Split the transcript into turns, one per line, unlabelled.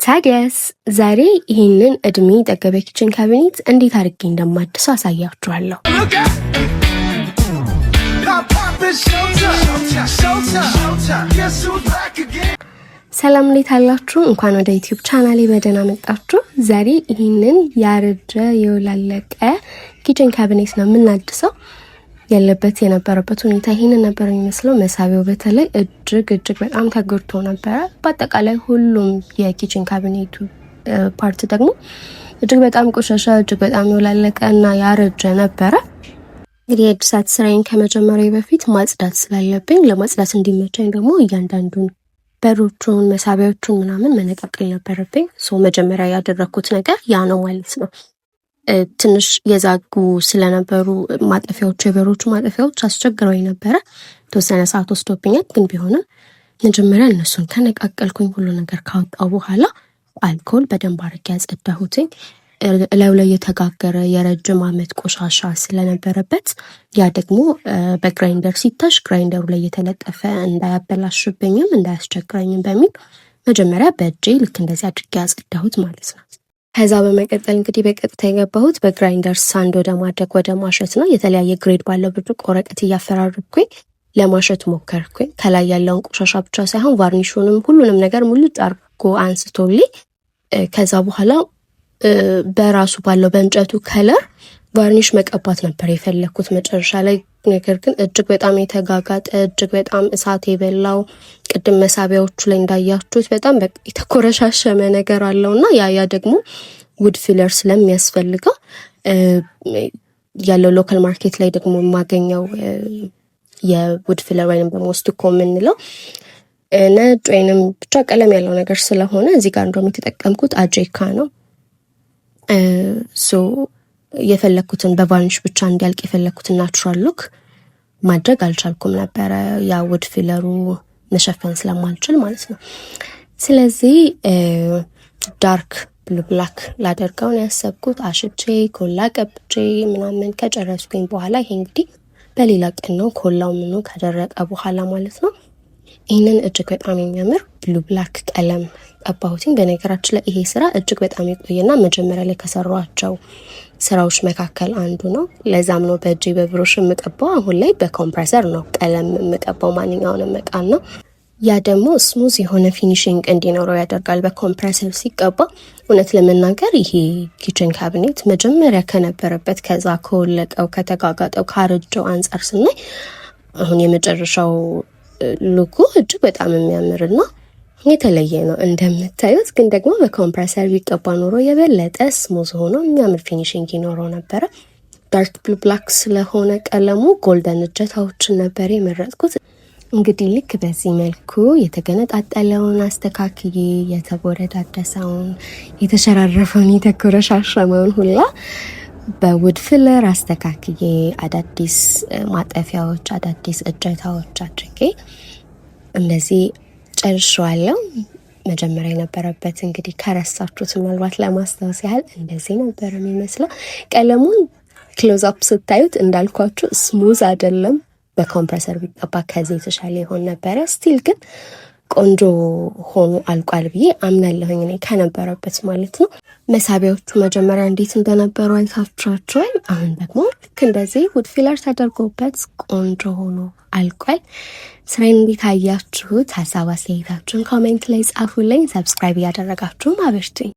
ታዲያስ ዛሬ ይህንን እድሜ ጠገብ ኪችን ካቢኔት እንዴት አድርጌ እንደማድሰው አሳያችኋለሁ። ሰላም እንዴት አላችሁ? እንኳን ወደ ዩቲዩብ ቻናሌ በደህና መጣችሁ። ዛሬ ይህንን ያረጀ የወላለቀ ኪችን ካቢኔት ነው የምናድሰው። ያለበት የነበረበት ሁኔታ ይሄንን ነበር የሚመስለው። መሳቢያው በተለይ እጅግ በጣም ተጎድቶ ነበር። በአጠቃላይ ሁሉም የኪችን ካቢኔቱ ፓርት ደግሞ እጅግ በጣም ቆሻሻ፣ እጅግ በጣም የወላለቀ እና ያረጀ ነበረ። እንግዲህ የእድሳት ስራዬን ከመጀመሪያ በፊት ማጽዳት ስላለብኝ ለማጽዳት እንዲመቸኝ ደግሞ እያንዳንዱን በሮቹን፣ መሳቢያዎቹን ምናምን መነቃቀል ነበረብኝ። መጀመሪያ ያደረኩት ነገር ያ ነው ማለት ነው። ትንሽ የዛጉ ስለነበሩ ማጠፊያዎች፣ የበሮቹ ማጠፊያዎች አስቸግረው ነበረ። ተወሰነ ሰዓት ወስዶብኛል። ግን ቢሆንም መጀመሪያ እነሱን ከነቃቀልኩኝ ሁሉ ነገር ካወጣው በኋላ አልኮል በደንብ አድርጌ ያጸዳሁትኝ። እላዩ ላይ የተጋገረ የረጅም ዓመት ቆሻሻ ስለነበረበት ያ ደግሞ በግራይንደር ሲታሽ ግራይንደሩ ላይ የተለጠፈ እንዳያበላሽብኝም እንዳያስቸግረኝም በሚል መጀመሪያ በእጄ ልክ እንደዚህ አድርጌ ያጸዳሁት ማለት ነው። ከዛ በመቀጠል እንግዲህ በቀጥታ የገባሁት በግራይንደር ሳንድ ወደ ማድረግ ወደ ማሸት ነው። የተለያየ ግሬድ ባለው ብርጭቆ ወረቀት እያፈራረብኩኝ ለማሸት ሞከርኩኝ። ከላይ ያለውን ቆሻሻ ብቻ ሳይሆን ቫርኒሹንም ሁሉንም ነገር ሙሉ አድርጎ አንስቶልኝ ከዛ በኋላ በራሱ ባለው በእንጨቱ ከለር ቫርኒሽ መቀባት ነበር የፈለኩት መጨረሻ ላይ። ነገር ግን እጅግ በጣም የተጋጋጠ እጅግ በጣም እሳት የበላው ቅድም መሳቢያዎቹ ላይ እንዳያችሁት በጣም የተኮረሻሸመ ነገር አለውና ያ ደግሞ ውድ ፊለር ስለሚያስፈልገው ያለው ሎካል ማርኬት ላይ ደግሞ የማገኘው የውድ ፊለር ወይንም ደግሞ ስቱኮ የምንለው ነጭ ወይንም ብቻ ቀለም ያለው ነገር ስለሆነ እዚህ ጋር እንደውም የተጠቀምኩት አጄካ ነው። የፈለኩትን በቫርኒሽ ብቻ እንዲያልቅ የፈለኩትን ናቹራል ሉክ ማድረግ አልቻልኩም ነበረ፣ ያ ውድ ፊለሩ መሸፈን ስለማልችል ማለት ነው። ስለዚህ ዳርክ ብሉ ብላክ ላደርገው ነው ያሰብኩት። አሽቼ ኮላ ቀብቼ ምናምን ከጨረስኩኝ በኋላ ይሄ እንግዲህ በሌላ ቀን ነው ኮላው ምኑ ከደረቀ በኋላ ማለት ነው። ይህንን እጅግ በጣም የሚያምር ብሉ ብላክ ቀለም ቀባሁትኝ። በነገራችን ላይ ይሄ ስራ እጅግ በጣም የቆየና መጀመሪያ ላይ ከሰሯቸው ስራዎች መካከል አንዱ ነው። ለዛም ነው በእጄ በብሩሽ የምቀባው። አሁን ላይ በኮምፕረሰር ነው ቀለም የምቀባው ማንኛውንም እቃ ነው። ያ ደግሞ ስሙዝ የሆነ ፊኒሽንግ እንዲኖረው ያደርጋል በኮምፕረሰር ሲቀባ። እውነት ለመናገር ይሄ ኪችን ካቢኔት መጀመሪያ ከነበረበት ከዛ ከወለቀው ከተጋጋጠው ካረጀው አንጻር ስናይ አሁን የመጨረሻው ሉኩ እጅግ በጣም የሚያምርና የተለየ ነው እንደምታዩት። ግን ደግሞ በኮምፕረሰር ቢቀባ ኖሮ የበለጠ ስሙዝ ሆኖ የሚያምር ፊኒሽንግ ይኖረው ነበረ። ዳርክ ብሉ ብላክ ስለሆነ ቀለሙ ጎልደን እጀታዎችን ነበር የመረጥኩት። እንግዲህ ልክ በዚህ መልኩ የተገነጣጠለውን አስተካክዬ የተጎረዳደሰውን የተሸራረፈውን የተኮረሻሸመውን ሁላ በውድ ፊለር አስተካክዬ አዳዲስ ማጠፊያዎች አዳዲስ እጀታዎች አድርጌ እንደዚህ ጨርሻለሁ። መጀመሪያ የነበረበት እንግዲህ ከረሳችሁት ምናልባት ለማስታወስ ያህል እንደዚህ ነበር የሚመስለው። ቀለሙን ክሎዝ አፕ ስታዩት እንዳልኳችሁ ስሙዝ አይደለም። በኮምፕረሰር ቢቀባ ከዚህ የተሻለ ይሆን ነበረ። ስቲል ግን ቆንጆ ሆኖ አልቋል ብዬ አምናለሁኝ እኔ ከነበረበት ማለት ነው። መሳቢያዎቹ መጀመሪያ እንዴት እንደነበሩ አይታችኋቸዋል። አሁን ደግሞ ልክ እንደዚህ ውድ ፊለር ተደርጎበት ቆንጆ ሆኖ አልቋል። ስራዬን እንዴት አያችሁት? ሀሳብ አስተያየታችሁን ኮሜንት ላይ ጻፉልኝ። ሰብስክራይብ እያደረጋችሁም አበርቱኝ።